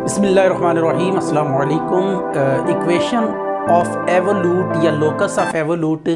बिस्मिल्लाहिर्रहमानिर्रहीम अस्सलाम वालेकुम। इक्वेशन ऑफ एवोलूट या लोकस ऑफ एवोलूट।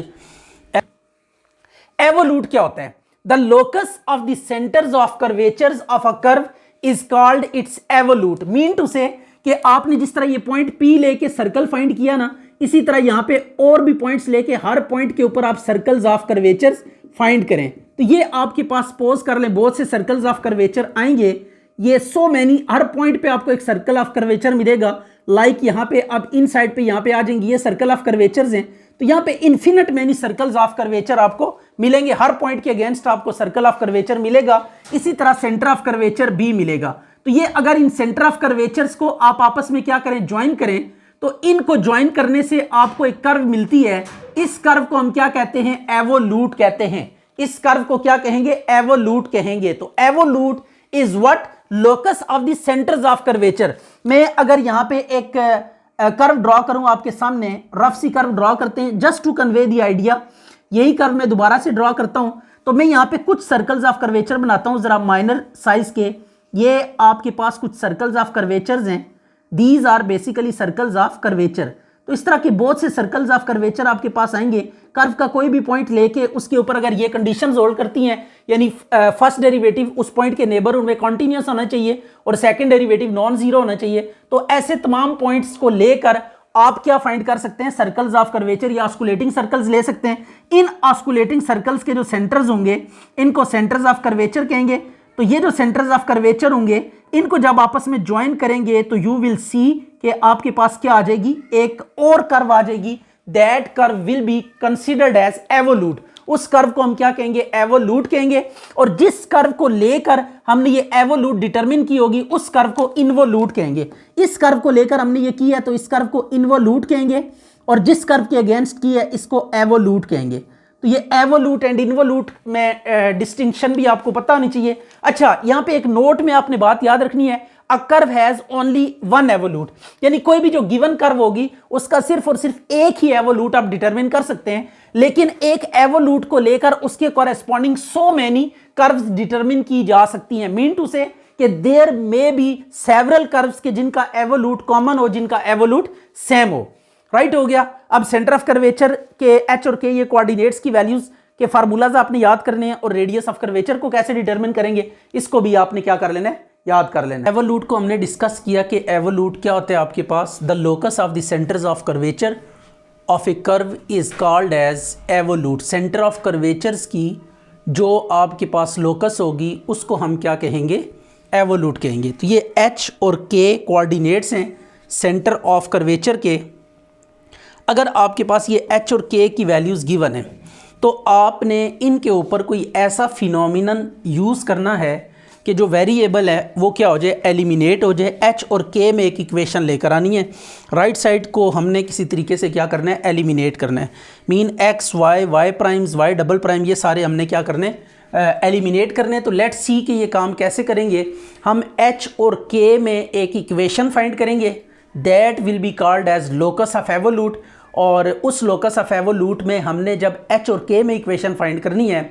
एवोलूट क्या होता है? The locus of the centres of curvatures of a curve is called its evolute. Mean to say कि आपने जिस तरह ये पॉइंट पी लेके सर्कल फाइंड किया ना, इसी तरह यहां पे और भी पॉइंट्स लेके हर पॉइंट के ऊपर आप सर्कल्स ऑफ कर्वेचर्स फाइंड करें। तो ये आपके पास सपोज कर लें बहुत से सर्कल्स ऑफ कर्वेचर आएंगे, ये सो मैनी, हर पॉइंट पे आपको एक सर्कल ऑफ कर्वेचर मिलेगा। लाइक यहाँ पे अब इन साइड पे यहाँ पे आ जाएंगे, ये सर्कल ऑफ कर्वेचर्स हैं, तो यहाँ पे infinite many circles of curvature आपको मिलेंगे। हर पॉइंट के अगेंस्ट आपको सर्कल ऑफ कर्वेचर मिलेगा। इसी तरह सेंटर ऑफ कर्वेचर भी मिलेगा। तो ये अगर इन सेंटर ऑफ कर्वेचर्स को आप आपस में क्या करें, ज्वाइन करें, तो इनको ज्वाइन करने से आपको एक कर्व मिलती है। इस कर्व को हम क्या कहते हैं? एवोलूट कहते हैं। इस कर्व को क्या कहेंगे? एवोलूट कहेंगे। तो evolute is what? Locus of the centres of curvature. मैं अगर यहां पे एक कर्व ड्रॉ करूं आपके सामने, रफ सी कर्व ड्रॉ करते हैं just to convey the idea. यही कर्व मैं दोबारा से ड्रॉ करता हूं, तो मैं यहां पे कुछ सर्कल्स ऑफ कर्वेचर बनाता हूं जरा माइनर साइज के। ये आपके पास कुछ सर्कल्स ऑफ कर्वेचर्स हैं। These are basically circles of curvature. तो इस तरह के बहुत से सर्कल्स ऑफ कर्वेचर आपके पास आएंगे। कर्व का कोई भी पॉइंट लेके उसके ऊपर अगर ये कंडीशंस होल्ड करती हैं, यानी फर्स्ट डेरिवेटिव उस पॉइंट के नेबरहुड में कॉन्टिन्यूस होना चाहिए और सेकंड डेरिवेटिव नॉन जीरो होना चाहिए, तो ऐसे तमाम पॉइंट्स को लेकर आप क्या फाइंड कर सकते हैं? सर्कल्स ऑफ कर्वेचर या ऑस्कुलेटिंग सर्कल्स ले सकते हैं। इन ऑस्कुलेटिंग सर्कल्स के जो सेंटर्स होंगे इनको सेंटर्स ऑफ कर्वेचर कहेंगे। तो ये जो सेंटर्स ऑफ कर्वेचर होंगे इनको जब आपस में ज्वाइन करेंगे तो यू विल सी कि आपके पास क्या आ जाएगी? एक और कर्व आ जाएगी। That curve will be considered as evolute. उस कर्व को हम क्या कहेंगे? एवोलूट कहेंगे। और जिस कर्व को लेकर हमने ये एवोलूट डिटरमिन की होगी उस कर्व को इन्वोलूट कहेंगे। इस कर्व को लेकर हमने ये किया तो इस कर्व को इन्वोलूट कहेंगे, और जिस कर्व के अगेंस्ट की है इसको एवोलूट कहेंगे। तो ये एवोलूट एंड इन्वोलूट में डिस्टिंक्शन भी आपको पता होनी चाहिए। अच्छा, यहां पे एक नोट में आपने बात याद रखनी है, a curve has only one evolute, यानी कोई भी जो गिवन कर्व होगी उसका सिर्फ और सिर्फ एक ही एवोलूट आप डिटरमिन कर सकते हैं। लेकिन एक एवोलूट को लेकर उसके corresponding so many curves determine की जा सकती हैं। मीन टू से कि there may be several curves के जिनका एवोलूट कॉमन हो, जिनका एवोलूट सेम हो। राइट हो गया। अब सेंटर ऑफ कर्वेचर के एच और के ये कोऑर्डिनेट्स की वैल्यूज के फार्मूलाज आपने याद करने हैं, और रेडियस ऑफ कर्वेचर को कैसे डिटरमिन करेंगे इसको भी आपने क्या कर लेना है? याद कर लेना। एवोलूट को हमने डिस्कस किया कि एवोलूट क्या होता है आपके पास? The locus of the centres of curvature of a curve is called as evolute. Centre of curvatures की जो आपके पास लोकस होगी उसको हम क्या कहेंगे? एवोलूट कहेंगे। तो ये एच और के कोऑर्डिनेट्स हैं सेंटर ऑफ कर्वेचर के। अगर आपके पास ये एच और के की वैल्यूज़ गिवन है तो आपने इनके ऊपर कोई ऐसा फिनोमिनन यूज़ करना है कि जो वेरिएबल है वो क्या हो जाए? एलिमिनेट हो जाए। एच और के में एक इक्वेशन लेकर आनी है। राइट साइड को हमने किसी तरीके से क्या करना है? एलिमिनेट करना है। Mean x y, y primes, y double prime, ये सारे हमने क्या करने? एलिमिनेट करने। तो लेट्स सी कि ये काम कैसे करेंगे। हम एच और के में एक इक्वेशन फाइंड करेंगे that will be called as locus of evolute. और उस लोकस ऑफ एवोलूट में हमने जब एच और के में इक्वेशन फाइंड करनी है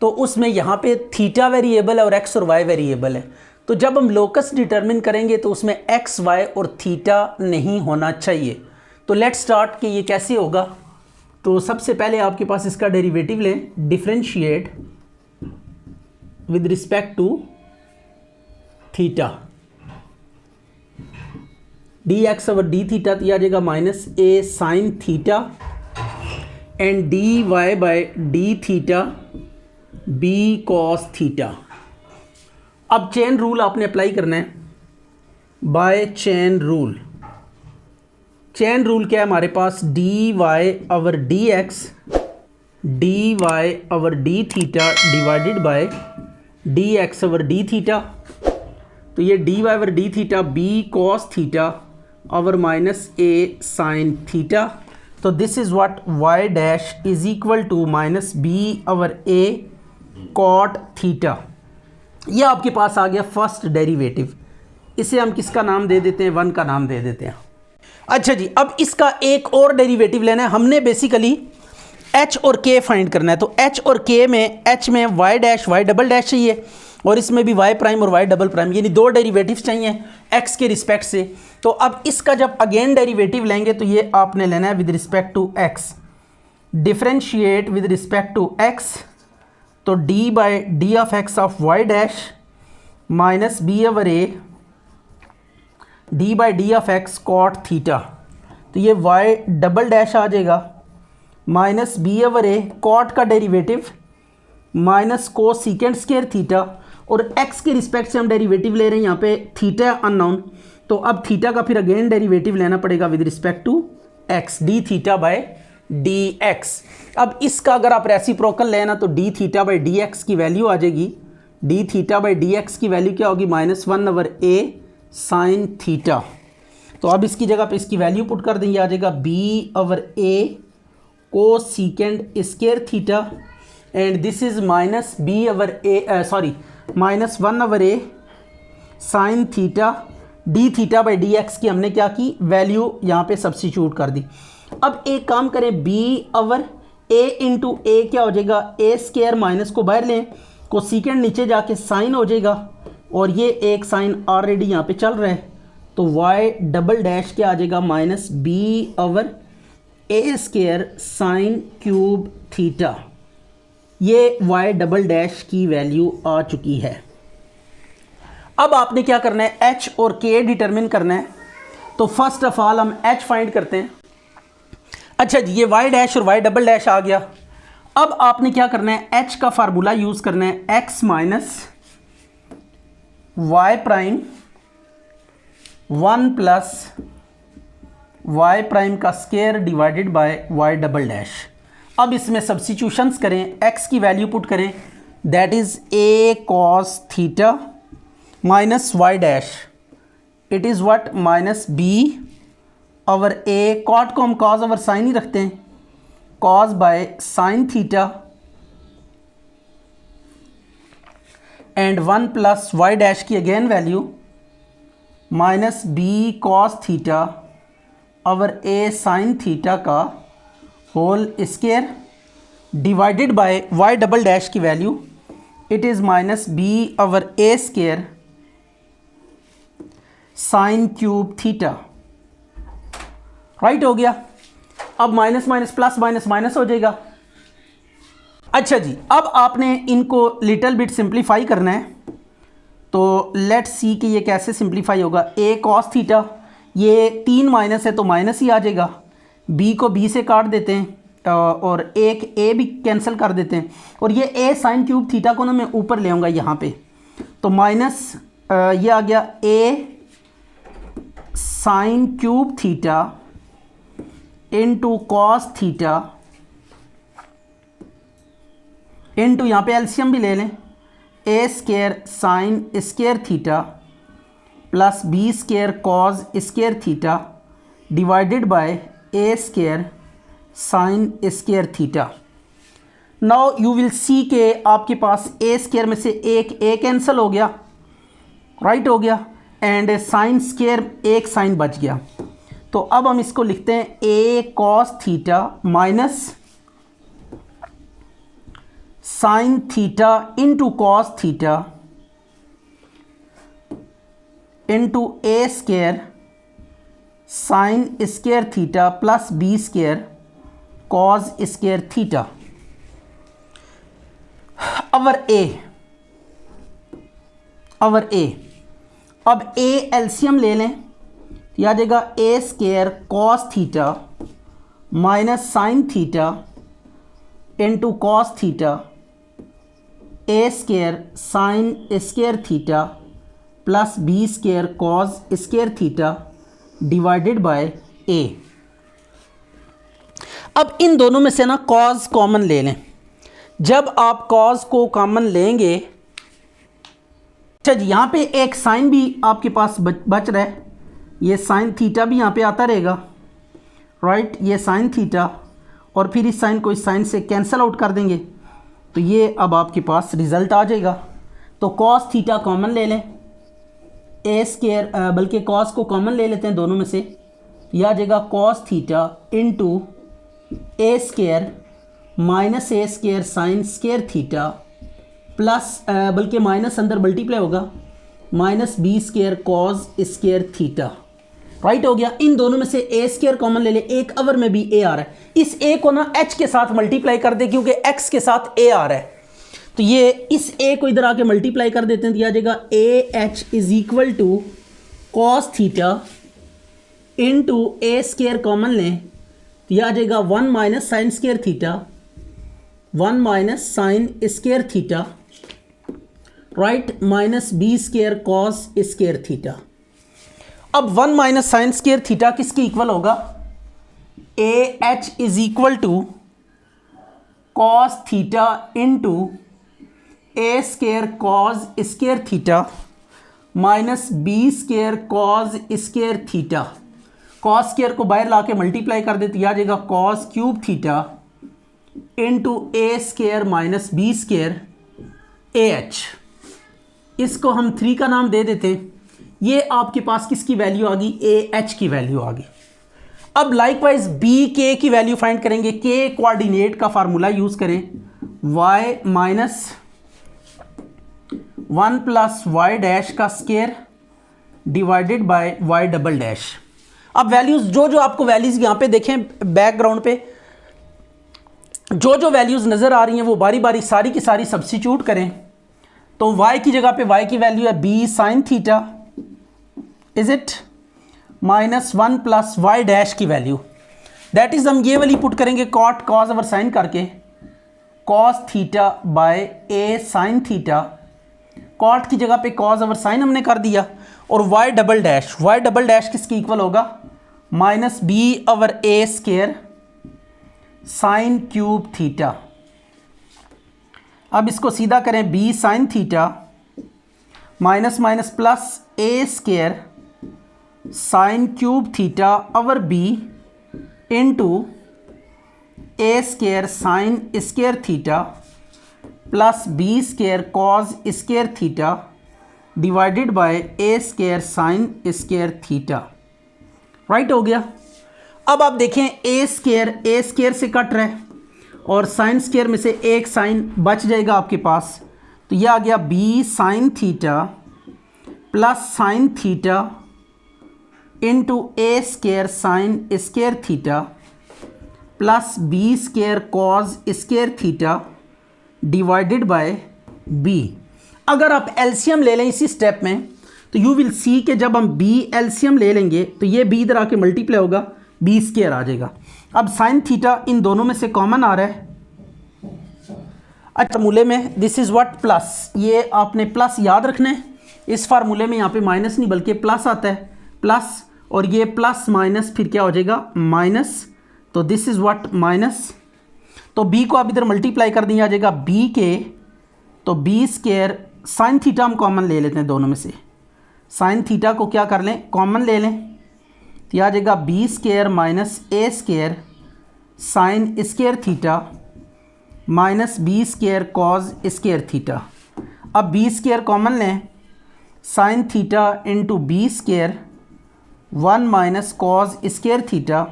तो उसमें यहाँ पे थीटा वेरिएबल है और एक्स और वाई वेरिएबल है। तो जब हम लोकस डिटरमिन करेंगे तो उसमें एक्स, वाई और थीटा नहीं होना चाहिए। तो लेट्स स्टार्ट कि ये कैसे होगा। तो सबसे पहले आपके पास इसका डेरिवेटिव लें, differentiate with respect to theta. D x over d theta तो आ जाएगा minus a sine theta and d y by d theta b cos theta. अब चेन रूल आपने अप्लाई करना है। By chain rule, chain rule क्या है हमारे पास? D y over d x d y over d theta divided by d x over d theta. तो ये d y over d theta b cos theta over minus a sine theta. तो this is what y dash is equal to minus b over a cot theta. ये आपके पास आ गया first derivative. इसे हम किसका नाम दे देते हैं? वन का नाम दे देते हैं। अच्छा जी, अब इसका एक और डेरिवेटिव लेना है। हमने बेसिकली एच और के फाइंड करना है। तो एच और के में, एच में y dash y double dash चाहिए और इसमें भी वाई प्राइम और वाई डबल प्राइम, यानी दो डेरिवेटिव चाहिए एक्स के रिस्पेक्ट से। तो अब इसका जब अगेन डेरिवेटिव लेंगे तो ये आपने लेना है with respect to x, differentiate with respect to x, तो d by d of x of y dash minus b over a d by d of x cot theta, तो ये वाई डबल डैश आ जाएगा minus b over a cot का derivative minus cosecant square theta, और x के respect से हम derivative ले रहे हैं यहाँ पे थीटा अननोन, तो अब थीटा का फिर अगेन डेरिवेटिव लेना पड़ेगा with respect to x, d theta by d x. अब इसका अगर आप रेसिप्रोकल लेना तो d theta by d x की वैल्यू आ जाएगी, d theta by d x की वैल्यू क्या होगी -1/a साइन थीटा। तो अब इसकी जगह पे इसकी वैल्यू पुट कर देंगे, आ जाएगा b/a को सीकेंड square theta, and this is -1/a sine theta, D theta by d x की हमने क्या की वैल्यू यहाँ पे सब्स्टिट्यूट कर दी। अब एक काम करें, b/a इंटू ए क्या हो जाएगा a स्क्वायर, माइनस को बाहर लें, को सीकेंड नीचे जाके साइन हो जाएगा, और ये एक साइन ऑलरेडी यहाँ पे चल रहा है, तो y डबल डैश क्या आ जाएगा -b/a square sine cube theta. ये y डबल डैश की वैल्यू आ चुकी है। अब आपने क्या करना है, h और k डिटरमिन करना है। तो फर्स्ट ऑफ ऑल हम h फाइंड करते हैं। अच्छा जी, ये y डैश और y डबल डैश आ गया। अब आपने क्या करना है, h का फार्मूला यूज़ करना है, x minus y prime 1 plus y prime का square divided by y double dash. अब इसमें सब्स्टिट्यूशंस करें, x की वैल्यू पुट करें, that is a cos theta minus y dash, it is what -b/a, cot को हम कॉज ओवर साइन ही रखते हैं, cos by sine theta, and 1 plus y dash की again value -b cos theta over a sine theta का whole square divided by y double dash की value, it is -b/a square sine cube theta. Right हो गया। अब minus minus plus minus minus हो जाएगा। अच्छा जी, अब आपने इनको लिटिल बिट सिंप्लीफाई करना है। तो लेट्स सी कि ये कैसे सिंप्लीफाई होगा। a cos थीटा, ये 3 माइनस है तो माइनस ही आ जाएगा, b को b से काट देते हैं और एक a भी कैंसिल कर देते हैं, और ये a साइन क्यूब थीटा को ना मैं ऊपर ले आऊँगा यहाँ पे, तो माइनस ये आ गया a sign cube theta into cos theta into यहाँ पे एलसीएम भी ले लें, a square sine square theta plus b square cos square theta divided by a square sine square theta. Now you will see के आपके पास a square में से एक a कैंसिल हो गया, राइट हो गया, एंड साइन स्क्वायर एक साइन बच गया। तो अब हम इसको लिखते हैं a cos theta minus sign theta into cos theta into a square sine square theta plus b square cos square theta our a। अब a एलसीएम ले लें, यह आ जाएगा a square cos theta minus sign theta into cos theta a square sine square theta plus b square cos square theta divided by a। अब इन दोनों में से ना कॉस कॉमन ले लें। जब आप कॉस को कॉमन लेंगे, अच्छा जी, यहाँ पे एक साइन भी आपके पास बच रहा है, ये साइन थीटा भी यहाँ पे आता रहेगा, राइट, ये साइन थीटा, और फिर इस साइन को इस साइन से कैंसिल आउट कर देंगे, तो ये अब आपके पास रिज़ल्ट आ जाएगा। तो कॉस थीटा कॉमन ले लें, ए स्क्वायर, बल्कि कॉस को कॉमन ले लेते हैं दोनों में से, यह आ जाएगा cos theta into a square minus a square sine square theta plus बल्कि माइनस अंदर मल्टीप्लाई होगा, minus b square cos square theta, right हो गया। इन दोनों में से ए स्क्वायर कॉमन ले ले, एक अवर में भी ए आ रहा है, इस ए को ना एच के साथ मल्टीप्लाई कर दे क्योंकि एक्स के साथ ए आ रहा है, तो ये इस ए को इधर आके मल्टीप्लाई कर देते हैं, तो आ जाएगा a h is equal to cos theta into a square common लें, तो यह आ जाएगा 1 minus sine square theta, 1 minus sine square theta, right, minus b square cos square theta. अब 1 माइनस साइन स्क्वायर थीटा किसके इक्वल होगा, a h is equal to cos theta into a square cos square theta minus b square cos square theta. Cos square को बाहर ला के multiply कर देते, आ जाएगा cos cube theta into a square minus b square a h. इसको हम 3 का नाम दे देते हैं। ये आपके पास किसकी वैल्यू आ गई, ए एच की वैल्यू आ गई। अब लाइकवाइज बी के की वैल्यू फाइंड करेंगे। के कोऑर्डिनेट का फार्मूला यूज करें, y minus 1 plus y dash का square divided by y double dash. अब वैल्यूज जो आपको वैल्यूज यहाँ पे देखें बैकग्राउंड पे जो वैल्यूज नजर आ रही हैं वो बारी बारी सारी की सारी सब्स्टिट्यूट करें। तो y की जगह पे y की वैल्यू है b sine theta, is it, minus 1 plus y dash की वैल्यू, दैट इज हम ये वाली पुट करेंगे कॉट कॉस ओवर साइन करके, cos theta by a sine theta, cot की जगह पे कॉस ओवर साइन हमने कर दिया, और y डबल डैश किसकी इक्वल होगा, minus b over a square sine cube theta. अब इसको सीधा करें, b sine theta minus minus plus a square sine cube theta over b into a square sine square theta plus b square cos square theta divided by a square sine square theta, right हो गया। अब आप देखें ए square से cut रहा है और sine square में से एक साइन बच जाएगा आपके पास, तो यह आ गया b sine theta plus sine theta into a square sine square theta plus b square cos square theta divided by b. अगर आप एलसीएम ले लें इसी स्टेप में तो यू विल सी कि जब हम बी एलसीएम ले लेंगे तो ये बी इधर आके मल्टीप्लाई होगा, बी स्क्वायर आ जाएगा। अब साइन थीटा इन दोनों में से कॉमन आ रहा है, अच्छा फार्मूले में दिस इज व्हाट प्लस, ये आपने प्लस याद रखना है। इस फार्मूले में यहाँ पे माइनस नहीं बल्कि प्लस आता है, प्लस, और ये प्लस माइनस फिर क्या हो जाएगा माइनस, तो दिस इज व्हाट माइनस। तो बी को आप इधर मल्टीप्लाई कर देंगे, आ जाएगा बी के, तो बी स्क्वायर साइन थीटा हम कॉमन ले लेते हैं दोनों में से, साइन थीटा को क्या कर लें कॉमन ले लें, तो आ जाएगा b square minus a square sine square theta minus b square cos square theta. अब बी स्क्वायर कॉमन लें, sine theta into b square 1 minus cos square theta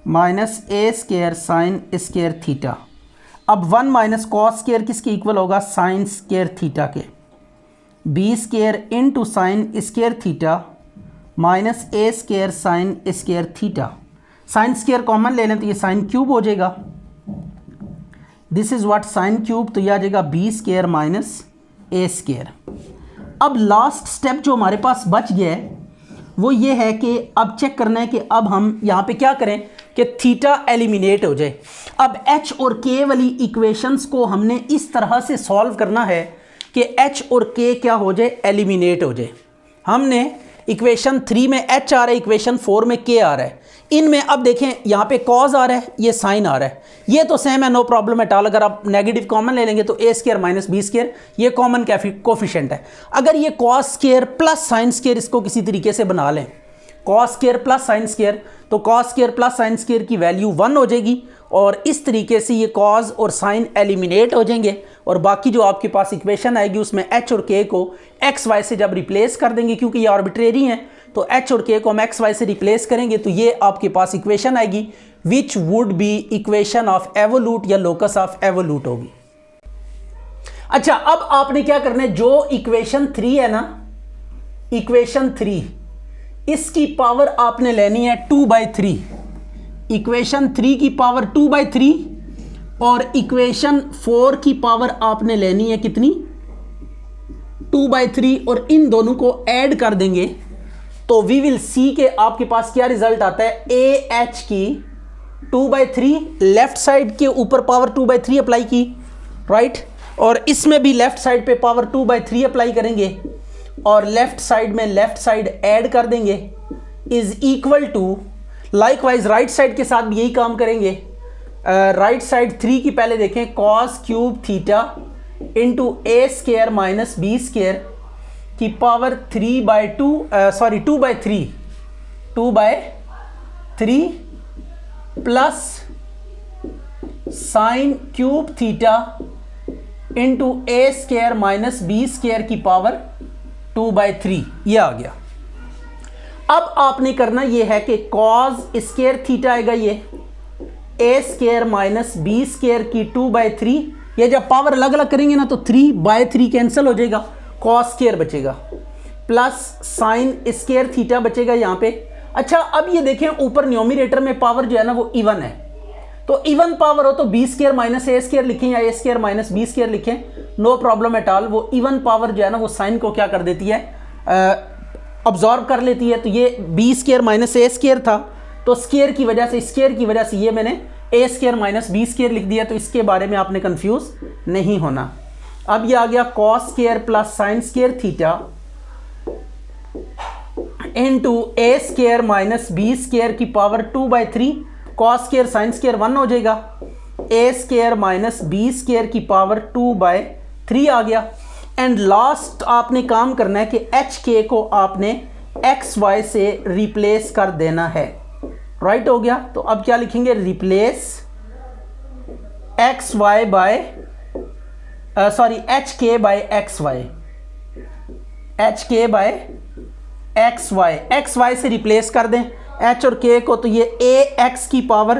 minus a square sine square theta. अब 1 minus cos square किसके equal होगा, sine square theta के, b square into sine square theta minus a square sine square theta. Sine square common ले लें तो ये sine cube हो जाएगा, this is what sine cube, तो यह आ जाएगा b square minus a square. अब लास्ट स्टेप जो हमारे पास बच गया है वो ये है कि अब चेक करना है कि अब हम यहाँ पे क्या करें कि थीटा एलिमिनेट हो जाए। अब एच और के वाली इक्वेशंस को हमने इस तरह से सॉल्व करना है कि एच और के क्या हो जाए, एलिमिनेट हो जाए। हमने इक्वेशन 3 में एच आ रहा है, इक्वेशन 4 में के आ रहा है। इनमें अब देखें यहाँ पे कॉज आ रहा है, ये साइन आ रहा है, ये तो सेम है, नो प्रॉब्लम एट ऑल। अगर आप नेगेटिव कॉमन ले लेंगे तो a square minus b square ये कॉमन कोफिशिएंट है। अगर ये cos square plus sine square इसको किसी तरीके से बना लें, cos square plus sine square, तो cos square plus sine square की वैल्यू 1 हो जाएगी और इस तरीके से ये कॉज और साइन एलिमिनेट हो जाएंगे और बाकी जो आपके पास इक्वेशन आएगी उसमें एच और के को एक्स वाई से जब रिप्लेस कर देंगे, क्योंकि ये आर्बिट्रेरी हैं, तो एच और के को हम एक्स वाई से रिप्लेस करेंगे तो ये आपके पास इक्वेशन आएगी which would be equation of evolute या लोकस ऑफ एवोल्यूट होगी। अच्छा, अब आपने क्या करना है, जो इक्वेशन 3 है ना, इक्वेशन 3, इसकी पावर आपने लेनी है 2/3। इक्वेशन 3 की पावर 2/3 और इक्वेशन 4 की पावर आपने लेनी है कितनी, 2/3, और इन दोनों को ऐड कर देंगे तो वी विल सी के आपके पास क्या रिजल्ट आता है, ए एच की 2/3, लेफ्ट साइड के ऊपर पावर 2/3 अप्लाई की, राइट, और इसमें भी लेफ्ट साइड पे पावर 2/3 अप्लाई करेंगे और लेफ्ट साइड में लेफ्ट साइड ऐड कर देंगे, is equal to, likewise right side के साथ भी यही काम करेंगे। राइट साइड 3 की पहले देखें, cos cube theta into a square minus b square की पावर 2/3 प्लस sine cube theta into a square minus b square की पावर 2/3, ये आ गया। अब आपने करना ये है कि कॉस स्क्वायर थीटा आएगा, ये ए स्क्वायर माइनस बी स्क्वायर की 2/3, ये जब पावर अलग अलग करेंगे ना तो 3/3 कैंसिल हो जाएगा, कॉस स्क्वायर बचेगा, प्लस साइन स्क्वायर थीटा बचेगा यहाँ पे। अच्छा, अब ये देखें ऊपर न्यूमरेटर में पावर जो है ना वो इवन है, तो इवन पावर हो तो B square minus a square लिखें या ए स्क्वायर माइनस बी स्क्वायर लिखें, नो प्रॉब्लम एट ऑल। वो इवन पावर जो है ना वो साइन को क्या कर देती है, ऑब्जॉर्व कर लेती है। तो ये B square minus a square था, तो स्क्वायर की वजह से ये मैंने ए स्क्वायर माइनस बी स्क्वायर लिख दिया, तो इसके बारे में आपने कंफ्यूज नहीं होना। अब ये आ गया cos square plus sine square theta into a square minus b square की power 2/3, cos square sine square 1 हो जाएगा, a square minus b square की पावर 2/3 आ गया। एंड लास्ट आपने काम करना है कि एच के को आपने एक्स वाई से रिप्लेस कर देना है, राइट हो गया। तो अब क्या लिखेंगे, replace x y by h k by x y, h k by x y से रिप्लेस कर दें एच और के को, तो ये ए एक्स की पावर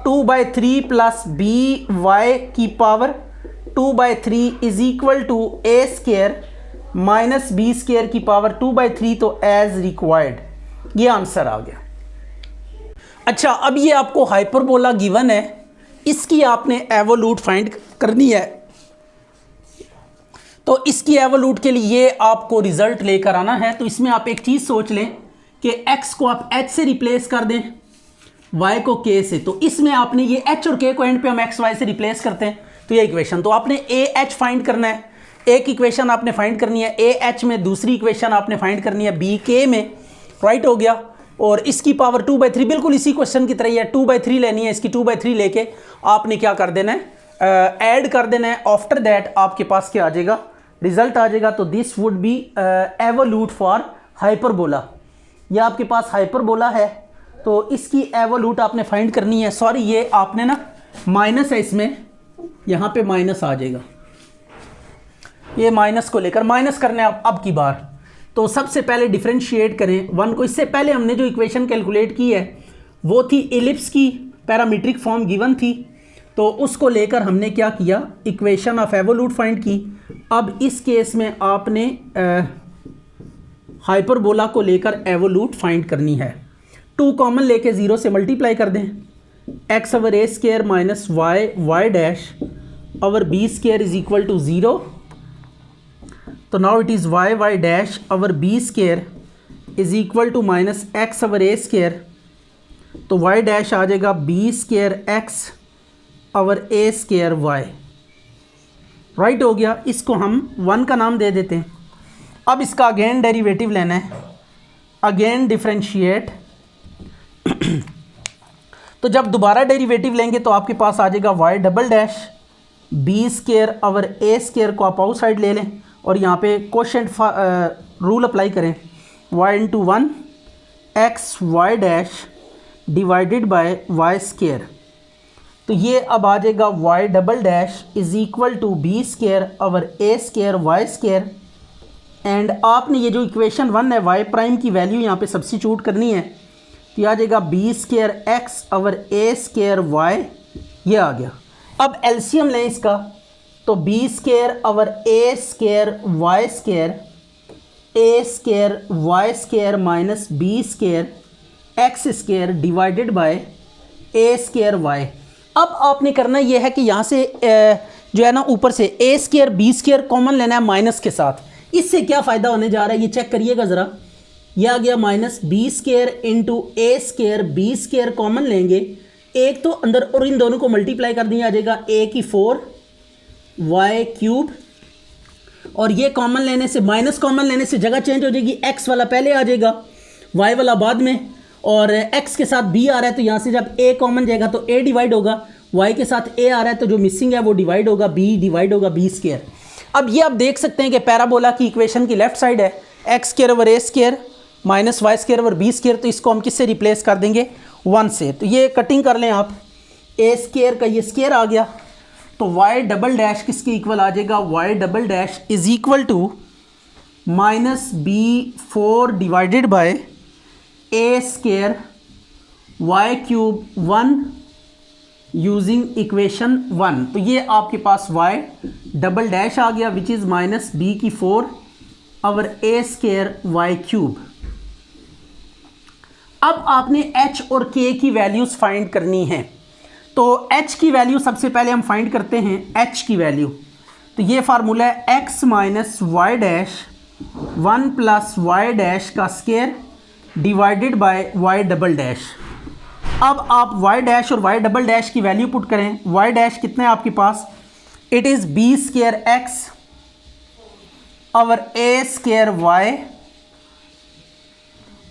2/3 प्लस बी वाई की power 2/3 is equal to a square minus b square की पावर 2/3, तो एज रिक्वायर्ड, ये आंसर आ गया। अच्छा, अब ये आपको हाइपरबोला गिवन है, इसकी आपने एवोल्यूट फाइंड करनी है। तो इसकी एवोल्यूट के लिए आपको रिजल्ट लेकर आना है। तो इसमें आप एक चीज़ सोच लें कि x को आप h से रिप्लेस कर दें, y को k से, तो इसमें आपने ये h और k को एंड पे हम x y से रिप्लेस करते हैं, तो ये इक्वेशन, तो आपने ए एच फाइंड करना है, एक इक्वेशन आपने फाइंड करनी है ए एच में, दूसरी इक्वेशन आपने फाइंड करनी है बी के में, राइट हो गया। और इसकी पावर 2/3 बिल्कुल इसी क्वेश्चन की तरह ही है, 2/3 लेनी है, इसकी 2/3 लेके आपने क्या कर देना है, ऐड कर देना है। आफ्टर दैट आपके पास क्या आ जाएगा, रिजल्ट आ जाएगा। तो this would be evolute for hyperbola, ये आपके पास हाइपरबोला है, तो इसकी एवोल्यूट आपने फाइंड करनी है। सॉरी, ये आपने ना माइनस है इसमें, यहाँ पे माइनस आ जाएगा, ये माइनस को लेकर माइनस करने अब की बार। तो सबसे पहले डिफरेंशिएट करें 1 को। इससे पहले हमने जो इक्वेशन कैलकुलेट की है वो थी एलिप्स की, पैरामीट्रिक फॉर्म गिवन थी, तो उसको लेकर हमने क्या किया, इक्वेशन ऑफ एवोल्यूट फाइंड की। अब इस केस में आपने हाइपरबोला को लेकर एवोल्यूट फाइंड करनी है। 2 कॉमन लेके 0 से मल्टीप्लाई कर दें, x over a square minus y dash over b square is equal to 0। तो now it is y dash over b square is equal to minus x over a square, तो y dash आ जाएगा b square x over a square y, right हो गया। इसको हम 1 का नाम दे देते हैं। अब इसका अगेन डेरिवेटिव लेना है, अगेन डिफरेंशिएट। तो जब दोबारा डेरिवेटिव लेंगे तो आपके पास आ जाएगा y double dash b square over a square को आप आउट साइड ले लें और यहाँ पे कोशेंट रूल अप्लाई करें, y into 1 x y dash divided by y square. तो ये अब आ जाएगा y double dash is equal to b square over a square y square. And आपने ये जो इक्वेशन 1 है y प्राइम की वैल्यू यहाँ पे सब्स्टिट्यूट करनी है, तो आ जाएगा b square x over a square y, ये आ गया। अब एलसीएम लें इसका, तो b square over a square y square, a square y square minus b square x square divided by a square y. अब आपने करना यह है कि यहाँ से जो है ना ऊपर से ए स्केयर बी स्केयर कॉमन लेना है माइनस के साथ। इससे क्या फ़ायदा होने जा रहा है ये चेक करिएगा ज़रा। यह आ गया minus b square into a square B square common लेंगे, एक तो अंदर और इन दोनों को मल्टीप्लाई कर दिया आ जाएगा ए की 4 वाई क्यूब, और ये कॉमन लेने से माइनस कॉमन लेने से जगह चेंज हो जाएगी, एक्स वाला पहले आ जाएगा वाई वाला बाद में, और x के साथ b आ रहा है तो यहाँ से जब a कॉमन जाएगा तो a डिवाइड होगा, y के साथ a आ रहा है तो जो मिसिंग है वो डिवाइड होगा, b डिवाइड होगा b स्केयर। अब ये आप देख सकते हैं कि पैराबोला की इक्वेशन की लेफ्ट साइड है x square over a square minus y square over b square, तो इसको हम किससे रिप्लेस कर देंगे 1 से। तो ये कटिंग कर लें आप, ए स्केयर का ये स्केयर आ गया तो वाई डबल डैश किसके इक्वल आ जाएगा, y double dash is equal to minus b 4 divided by a square y cube 1 using equation 1। तो ये आपके पास वाई डबल डैश आ गया विच इज़ माइनस बी की 4 over a square y cube. अब आपने h और k की वैल्यूज़ फाइंड करनी है। तो h की वैल्यू सबसे पहले हम फाइंड करते हैं h की वैल्यू। तो ये फार्मूला है x minus y dash 1 plus y dash का square divided by y double dash. अब आप वाई डैश और वाई डबल डैश की वैल्यू पुट करें। वाई डैश कितना है आपके पास, it is b square x over a square y,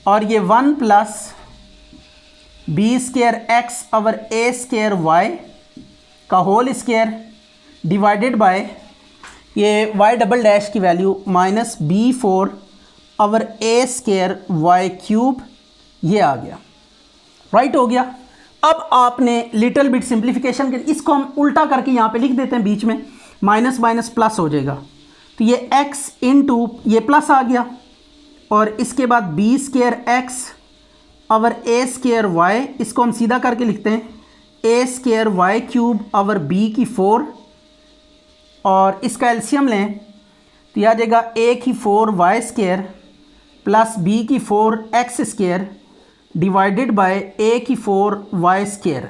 और ये 1 plus b square x over a square y का होल स्केयर डिवाइडेड बाय ये वाई डबल डैश की value minus b 4 over a square y cube, ये आ गया, right हो गया। अब आपने लिटिल बिट सिंप्लीफिकेशन कर, इसको हम उल्टा करके यहाँ पे लिख देते हैं, बीच में माइनस माइनस प्लस हो जाएगा। तो ये x इंटू ये प्लस आ गया, और इसके बाद b square x over a square y, इसको हम सीधा करके लिखते हैं a square y cube over b की 4, और इसका एलसीएम लें तो यह आ जाएगा ए की 4 वाई स्केयर प्लस बी की 4 x square divided by a की 4 वाई स्केयर,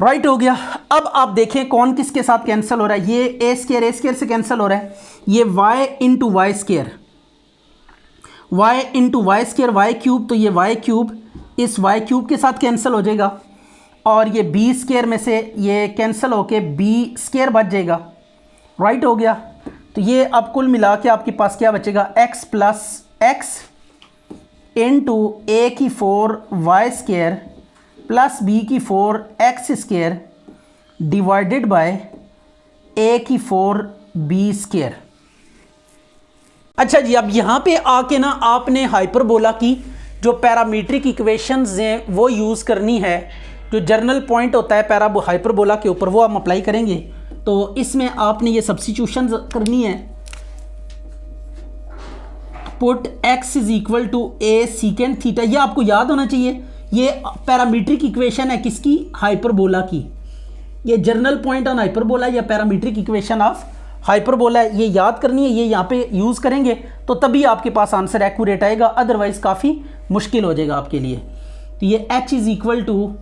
राइट हो गया। अब आप देखें कौन किसके साथ कैंसिल हो रहा है, ये ए स्केयर से कैंसिल हो रहा है, ये y into y square, y into y square y cube, तो ये वाई क्यूब इस वाई क्यूब के साथ कैंसिल हो जाएगा, और ये बी स्केयर में से ये कैंसिल होके बी स्केयर बच जाएगा, राइट हो गया। तो ये अब कुल मिला के आपके पास क्या बचेगा, x plus x into a की 4 वाई स्केयर प्लस बी की 4 x square divided by a की 4 बी स्केयर। अच्छा जी, अब यहाँ पे आके ना आपने हाइपरबोला की जो पैरामीट्रिक इक्वेशंस हैं वो यूज़ करनी है। जो जर्नल पॉइंट होता है हाइपरबोला के ऊपर वो हम अप्लाई करेंगे। तो इसमें आपने ये सब्स्टिट्यूशन करनी है। Put x is equal to a secant theta, ये आपको याद होना चाहिए। ये पैरामीट्रिक इक्वेशन है किसकी, हाइपरबोला की। ये जर्नल पॉइंट ऑन हाइपरबोला या पैरामीट्रिक इक्वेशन ऑफ हाइपरबोला, ये याद करनी है। ये यहाँ पे यूज़ करेंगे तो तभी आपके पास आंसर एक्यूरेट आएगा, अदरवाइज काफ़ी मुश्किल हो जाएगा आपके लिए। तो ये h is equal to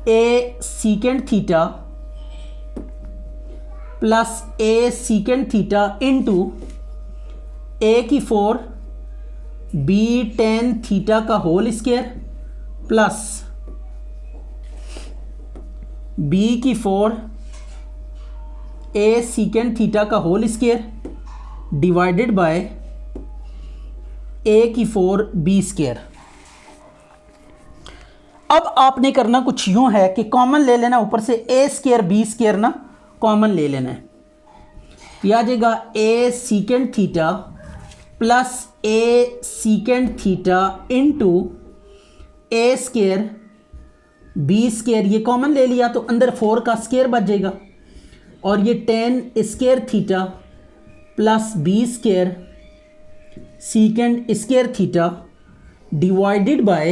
a secant theta plus a secant theta into a की 4 बी टेन थीटा का होल स्केयर प्लस बी की 4 ए सीकेंड थीटा का whole square divided by a की 4 बी स्केयर। अब आपने करना कुछ यूं है कि कॉमन ले लेना, ऊपर से ए स्केयर बी स्केयर ना कॉमन ले लेना है। यह आ जाएगा ए secant theta plus a secant theta into a square B square, ये कॉमन ले लिया तो अंदर 4 का स्केयर बच जाएगा, और ये 10 square theta plus b square secant square theta divided by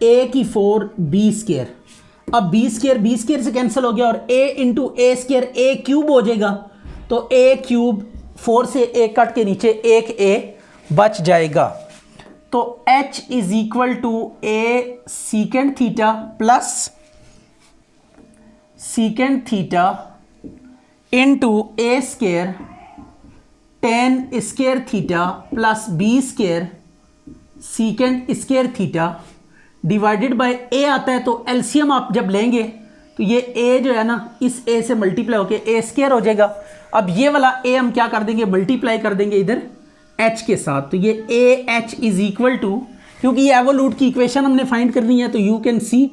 a की 4 बी स्केयर। अब बी स्केयर से कैंसिल हो गया और a into a square a cube हो जाएगा, तो a क्यूब 4 से a कट के नीचे एक a बच जाएगा। तो h is equal to a secant theta plus secant theta into a square tan square theta plus b square secant square theta divided by a आता है। तो एलसीएम आप जब लेंगे तो ये a जो है ना इस a से मल्टीप्लाई होके a स्केयर हो जाएगा। अब ये वाला a हम क्या कर देंगे, मल्टीप्लाई कर देंगे इधर h के साथ। तो ये a h is equal to, क्योंकि ये एवोलूट की इक्वेशन हमने फाइंड करनी है तो यू कैन सी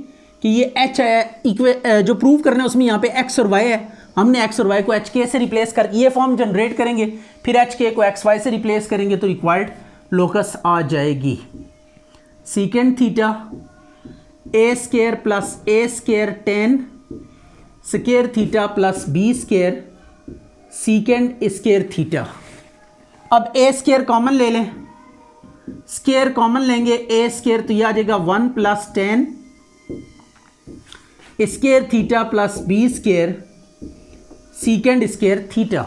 कि ये h है, जो प्रूव करना है उसमें यहाँ पे x और y है। हमने x और y को एच के से रिप्लेस करके ये फॉर्म जनरेट करेंगे, फिर एच के को एक्स वाई से रिप्लेस करेंगे तो रिक्वायर्ड लोकस आ जाएगी। Secant theta a square plus a square tan square theta plus b square secant square theta. अब ए स्केयर कॉमन ले लें, स्केयर कॉमन लेंगे ए स्केयर तो यह आ जाएगा 1 plus 10 square theta plus b square secant square theta.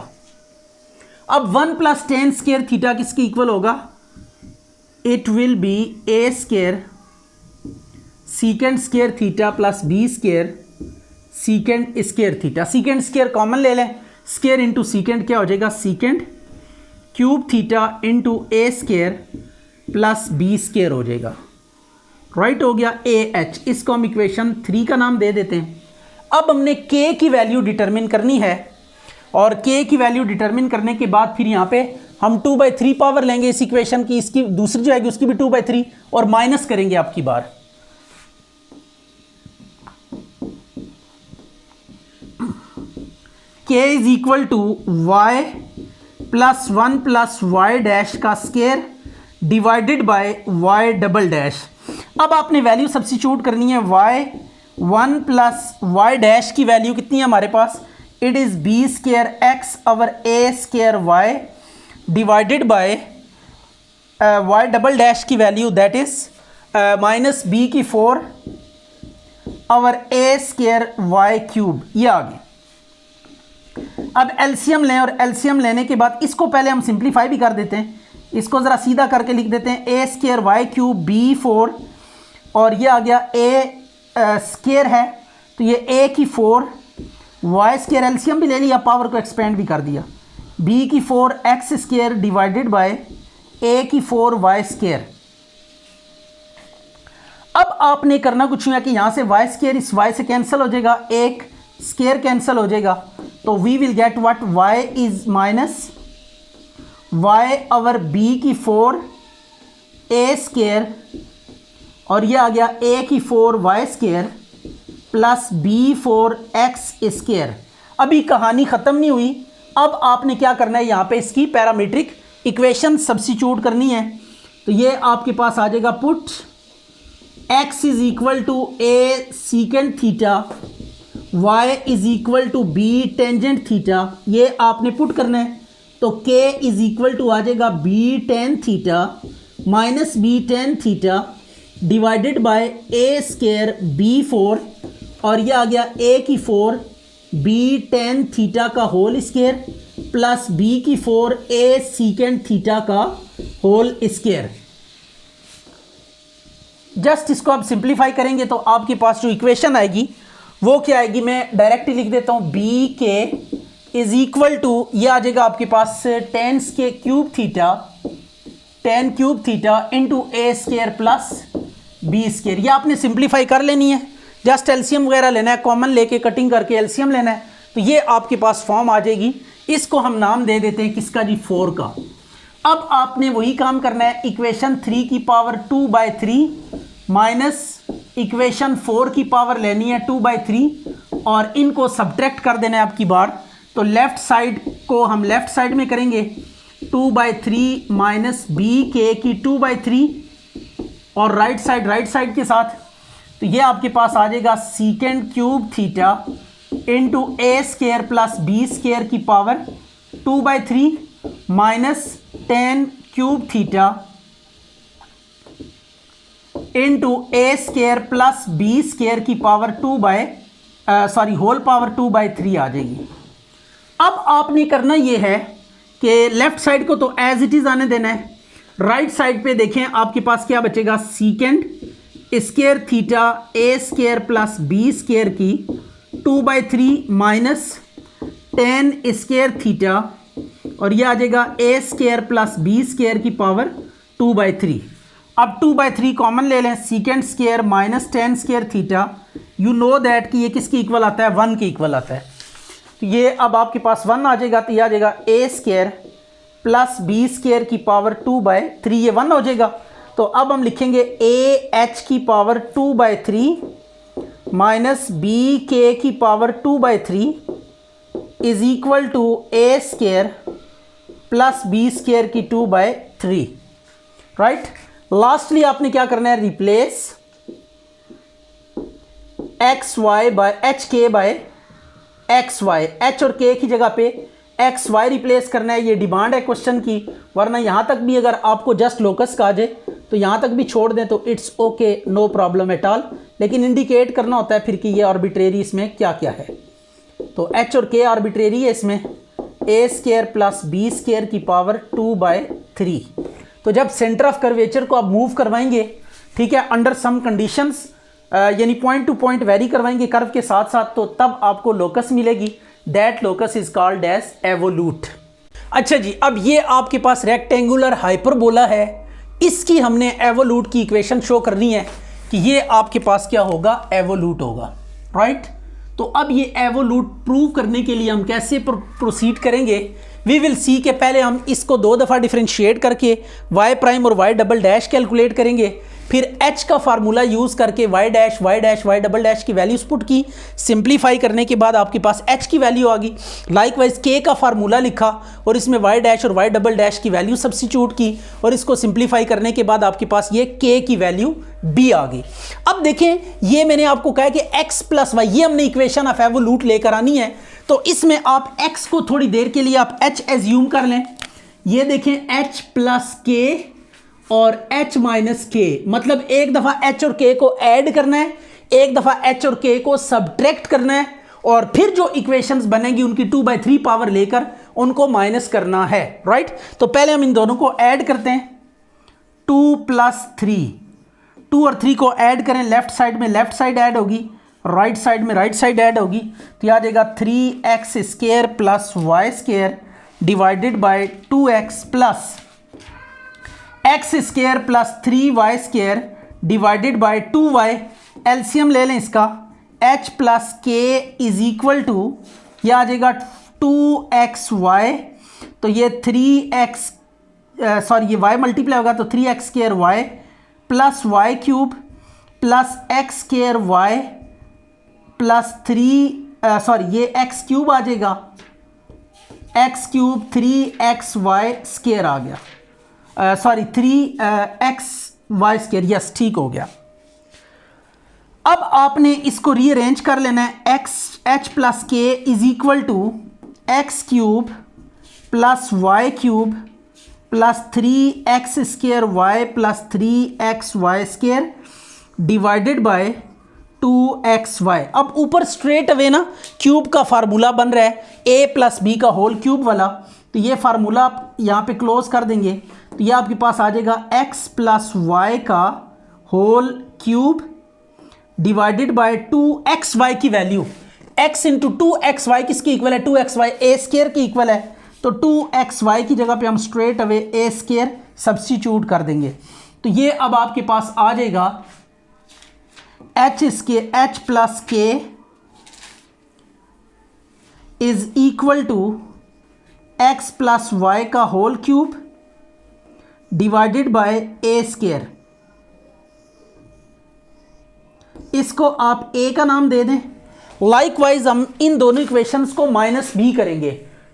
अब 1 plus 10 square theta किसके इक्वल होगा, it will be a square secant square theta plus b square secant square theta. Secant square common ले लें, square into secant क्या हो जाएगा, secant cube theta into a square plus b square हो जाएगा। Right हो गया ए एच, इसको हम इक्वेशन 3 का नाम दे देते हैं। अब हमने k की वैल्यू डिटरमिन करनी है और k की वैल्यू डिटरमिन करने के बाद फिर यहाँ पे हम 2/3 पावर लेंगे इस इक्वेशन की, इसकी दूसरी जो आएगी उसकी भी 2/3 और माइनस करेंगे आपकी बार। k is equal to y plus 1 plus y dash का square divided by y double dash. अब आपने वैल्यू सब्स्टिट्यूट करनी है, y 1 प्लस y डैश की वैल्यू कितनी है हमारे पास, it is b square x over a square y divided by y double dash की value that is minus b की 4 over a square y cube. ये आ गई। अब एलसीएम लें और एलसीएम लेने के बाद इसको पहले हम सिंप्लीफाई भी कर देते हैं, इसको ज़रा सीधा करके लिख देते हैं a square y cube B 4 और ये आ गया ए स्केयर है तो ये ए की 4 वाई स्केयर एलसीएम भी ले लिया, पावर को एक्सपेंड भी कर दिया, बी की 4 x square divided by a की 4 वाई स्केयर। अब आपने करना कुछ नहीं है कि यहाँ से वाई स्केयर इस वाई से कैंसिल हो जाएगा, एक स्केयर कैंसिल हो जाएगा, तो we will get what y is minus y over b की 4 ए स्केयर और ये आ गया ए की 4 y square plus b 4 x square. अभी कहानी ख़त्म नहीं हुई, अब आपने क्या करना है, यहाँ पे इसकी पैरामीट्रिक इक्वेशन सब्स्टिट्यूट करनी है। तो ये आपके पास आ जाएगा put x is equal to a secant theta y is equal to b tangent theta, ये आपने पुट करना है। तो k इज इक्वल टू आ जाएगा b tan theta minus b tan theta divided by a square b 4 और ये आ गया a की 4 बी टेन थीटा का होल स्केयर प्लस b की 4 ए सीकेंड थीटा का होल स्केयर। जस्ट इसको आप सिंप्लीफाई करेंगे तो आपके पास जो इक्वेशन आएगी वो क्या आएगी, मैं डायरेक्टली लिख देता हूँ, बी के इज इक्वल टू ये आ जाएगा आपके पास 10 के cube theta into a square plus b square. ये आपने सिंप्लीफाई कर लेनी है, जस्ट एलसीएम वगैरह लेना है, कॉमन लेके कटिंग करके एलसीएम लेना है, तो ये आपके पास फॉर्म आ जाएगी। इसको हम नाम दे देते हैं किसका जी, 4 का। अब आपने वही काम करना है, इक्वेशन 3 की पावर 2/3 माइनस इक्वेशन 4 की पावर लेनी है 2/3 और इनको सब्ट्रैक्ट कर देना है आपकी बार। तो लेफ्ट साइड को हम लेफ्ट साइड में करेंगे 2/3 माइनस बी के की 2/3 और राइट साइड के साथ, तो ये आपके पास आ जाएगा secant cube theta into a square plus b square की power 2/3 minus 10 cube theta into a square plus b square की पावर होल पावर 2/3 आ जाएगी। अब आपने करना ये है कि लेफ्ट साइड को तो एज इट इज आने देना है, राइट साइड पे देखें आपके पास क्या बचेगा, सीकेंड square theta a square plus b square की 2/3 माइनस टेन स्केयर थीटा, और ये आ जाएगा a square plus b square की पावर 2/3। अब 2/3 कॉमन ले लें, सीकेंड square minus ten square theta, you know that कि ये किसकी इक्वल आता है, 1 के इक्वल आता है। तो ये अब आपके पास 1 आ जाएगा, तो ये आ जाएगा a square plus b square की पावर 2/3, ये 1 हो जाएगा। तो अब हम लिखेंगे ए एच की पावर 2/3 माइनस बी के की power 2/3 is equal to a square plus b square की 2/3, राइट। लास्टली आपने क्या करना है, replace x y by h k by x y, h और के की जगह पे एक्स वाई रिप्लेस करना है। ये डिमांड है क्वेश्चन की, वरना यहाँ तक भी अगर आपको जस्ट लोकस का आ जाए तो यहाँ तक भी छोड़ दें तो it's okay, no problem at all, लेकिन इंडिकेट करना होता है फिर कि ये आर्बिट्रेरी इसमें क्या क्या है। तो एच और के आर्बिट्रेरी है इसमें, ए स्केयर प्लस बी स्केयर की पावर 2/3। तो जब सेंटर ऑफ कर्वेचर को आप मूव करवाएंगे, ठीक है, अंडर सम कंडीशंस, यानी पॉइंट टू पॉइंट वेरी करवाएंगे कर्व के साथ साथ, तो तब आपको लोकस मिलेगी, that locus is called as evolute. अच्छा जी, अब ये आपके पास रेक्टेंगुलर हाइपरबोला है, इसकी हमने एवोलूट की इक्वेशन शो करनी है कि ये आपके पास क्या होगा, एवोलूट होगा, राइट। तो अब ये एवोलूट प्रूव करने के लिए हम कैसे प्रोसीड करेंगे, वी विल सी के पहले हम इसको 2 दफ़ा डिफ्रेंशिएट करके y प्राइम और y डबल डैश कैलकुलेट करेंगे, फिर h का फार्मूला यूज़ करके y dash y double dash की वैल्यूज पुट की, सिंप्लीफाई करने के बाद आपके पास h की वैल्यू आ गई। लाइकवाइज k का फार्मूला लिखा और इसमें y डैश और y डबल डैश की वैल्यू सब्स्टिट्यूट की, और इसको सिंप्लीफाई करने के बाद आपके पास ये k की वैल्यू b आ गई। अब देखें, ये मैंने आपको कहा कि x प्लस y, ये हमने इक्वेशन ऑफ एवोलूट लेकर आनी है, तो इसमें आप x को थोड़ी देर के लिए आप h एज्यूम कर लें। ये देखें h प्लस k और h माइनस k, मतलब एक दफ़ा h और k को ऐड करना है, एक दफ़ा h और k को सब्ट्रैक्ट करना है, और फिर जो इक्वेशंस बनेंगी उनकी 2/3 पावर लेकर उनको माइनस करना है, राइट। तो पहले हम इन दोनों को ऐड करते हैं, 2 + 3, 2 और 3 को ऐड करें, लेफ्ट साइड में लेफ्ट साइड ऐड होगी, राइट साइड में राइट साइड ऐड होगी, तो यह आ जाएगा 3x square plus y square divided by 2x plus x square plus 3y square divided by 2y। LCM ले लें इसका, h plus k is equal to, यह आ जाएगा 2xy, तो ये 3x ये y मल्टीप्लाई होगा तो 3x square y plus y cube plus x square y plus 3 ये x क्यूब आ जाएगा, x क्यूब 3xy स्क्वायर आ गया, 3xy स्क्वायर, यस ठीक हो गया। अब आपने इसको रीअरेंज कर लेना है, h plus k is equal to x cube plus y cube plus 3x square y plus 3xy square divided by 2xy। अब ऊपर स्ट्रेट अवे ना क्यूब का फार्मूला बन रहा है a प्लस बी का होल क्यूब वाला, तो ये फार्मूला आप यहाँ पे क्लोज कर देंगे, तो ये आपके पास आ जाएगा x प्लस वाई का whole cube divided by 2xy की वैल्यू, x इंटू 2xy किसकी इक्वल है, 2xy ए स्क्वायर की इक्वल है, तो 2xy की जगह पे हम स्ट्रेट अवे ए स्क्वायर सब्स्टिट्यूट कर देंगे। तो ये अब आपके पास आ जाएगा h plus k is equal to x plus y का whole cube divided by a square. इसको आप a का नाम दे दें। लाइकवाइज हम इन दोनों इक्वेशंस को माइनस b करेंगे,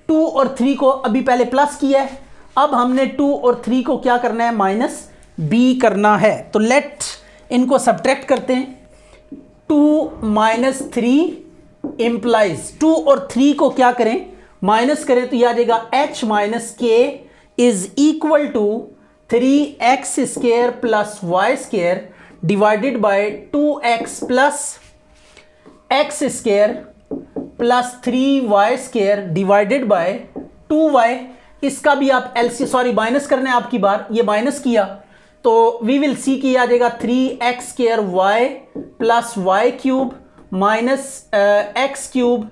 2 और 3 को अभी पहले प्लस किया है, अब हमने 2 और 3 को क्या करना है, माइनस b करना है। तो लेट इनको सब्ट्रैक्ट करते हैं, 2 माइनस 3 इम्प्लाइज 2 और 3 को क्या करें, माइनस करें, तो यह आ जाएगा h minus k is equal to 3x square plus y square divided by 2x plus x square plus 3y square divided by 2y। इसका भी आप माइनस करना है आपकी बार, ये माइनस किया तो वी विल सी कि आ जाएगा 3x square y plus y cube minus x cube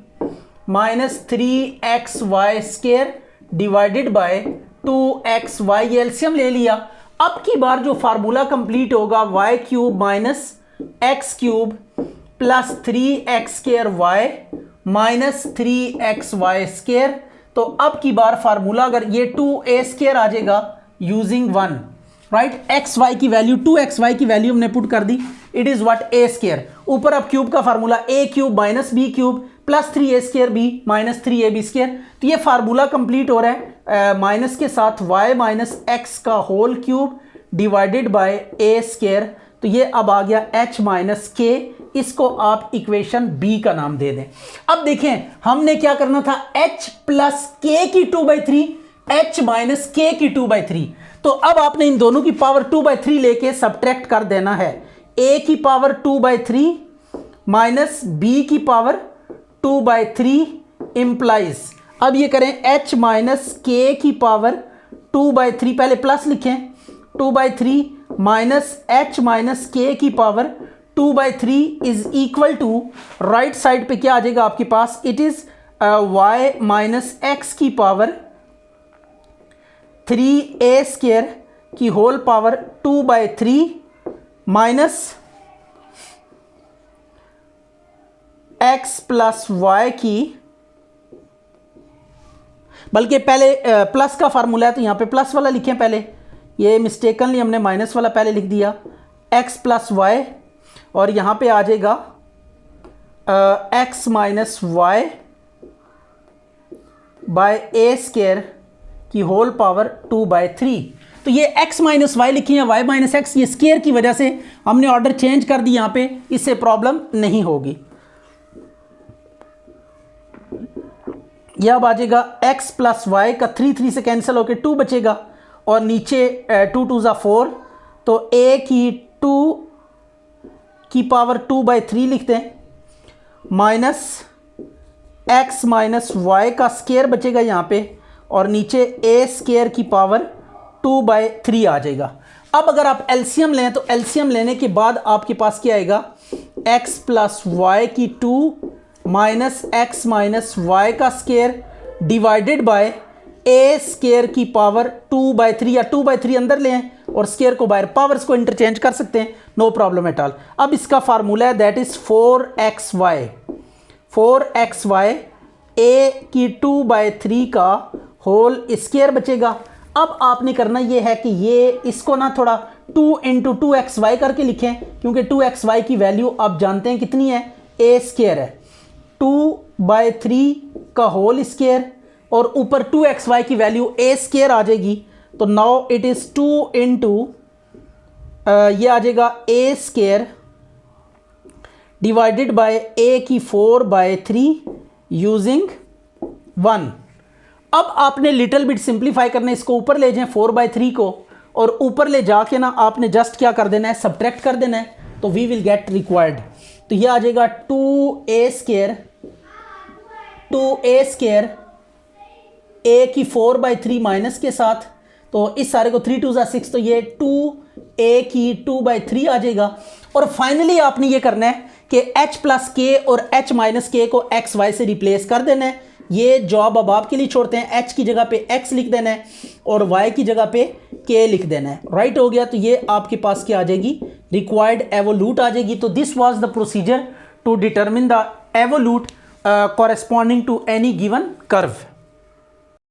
minus 3xy square divided by 2xy। ये एलसीएम ले लिया। अब की बार जो फार्मूला कंप्लीट होगा y cube minus x cube plus 3x square y minus 3xy square. तो अब की बार फार्मूला अगर ये 2a स्क्वायर आ जाएगा यूजिंग 1, राइट। xy की वैल्यू 2xy की वैल्यू हमने पुट कर दी, it is what a square. ऊपर अब क्यूब का formula a cube minus b cube plus 3a square b minus 3ab square. तो ये फार्मूला कंप्लीट हो रहा है माइनस के साथ y माइनस एक्स का whole cube divided by a square. तो ये अब आ गया h माइनस k, इसको आप इक्वेशन b का नाम दे दें। अब देखें हमने क्या करना था, h प्लस k की 2/3 h माइनस k की 2/3। तो अब आपने इन दोनों की पावर 2/3 लेके सब्ट्रैक्ट कर देना है। a की पावर 2/3 माइनस b की पावर 2/3 इंप्लाइज, अब ये करें h माइनस k की पावर 2/3, पहले प्लस लिखें 2/3 माइनस h माइनस k की power 2/3 is equal to, right side पे क्या आ जाएगा आपके पास, it is y minus x की पावर 3a स्क्वायर की whole power 2/3 minus x plus y की, बल्कि पहले प्लस का फार्मूला है तो यहां पे प्लस वाला लिखें, पहले ये मिस्टेकनली हमने माइनस वाला पहले लिख दिया, x प्लस वाई और यहाँ पे आ जाएगा x minus y by a square की होल पावर 2/3। तो ये x माइनस वाई लिखी है, y माइनस एक्स, ये स्क्वायर की वजह से हमने ऑर्डर चेंज कर दी यहाँ पे, इससे प्रॉब्लम नहीं होगी। यह अब आ जाएगा x प्लस वाई का 3 से कैंसिल होकर 2 बचेगा और नीचे 2 2 ज़ा 4, तो a की 2 की पावर 2/3 लिखते हैं माइनस x माइनस वाई का स्क्वायर बचेगा यहाँ पे और नीचे a स्क्वायर की पावर 2/3 आ जाएगा। अब अगर आप एलसीएम लें तो एलसीएम लेने के बाद आपके पास क्या आएगा, x प्लस वाई की 2 माइनस एक्स माइनस वाई का square divided by a square की पावर 2/3, या 2/3 अंदर लें और स्क्वायर को बाहर, पावर्स को इंटरचेंज कर सकते हैं, नो प्रॉब्लम एट ऑल। अब इसका फार्मूला है दैट इज 4xy a की 2/3 का होल स्क्वायर बचेगा। अब आपने करना ये है कि ये इसको ना थोड़ा 2 × 2xy करके लिखें, क्योंकि 2xy की वैल्यू आप जानते हैं कितनी है, a स्क्वायर है, 2/3 का होल स्क्वायर और ऊपर 2xy की वैल्यू a स्क्वायर आ जाएगी। तो नाउ इट इज 2 × ये आ जाएगा a square divided by a की 4/3 यूजिंग 1। अब आपने लिटिल बिट सिंप्लीफाई करना है, इसको ऊपर ले जाएं 4/3 को, और ऊपर ले जाके ना आपने जस्ट क्या कर देना है, सब्ट्रैक्ट कर देना है, तो वी विल गेट रिक्वायर्ड। तो ये आ जाएगा 2a स्क्वायर a की 4/3 माइनस के साथ, तो इस सारे को 3 2 ज़ा 6, तो ये 2a की 2/3 आ जाएगा। और फाइनली आपने ये करना है कि h प्लस के और h माइनस के को एक्स वाई से रिप्लेस कर देना है। ये जॉब अब आपके लिए छोड़ते हैं, h की जगह पे x लिख देना है और y की जगह पे k लिख देना है, राइट हो गया। तो ये आपके पास क्या आ जाएगी, रिक्वायर्ड एवोल्यूट आ जाएगी। तो this was the procedure to determine the evolute corresponding to any given curve.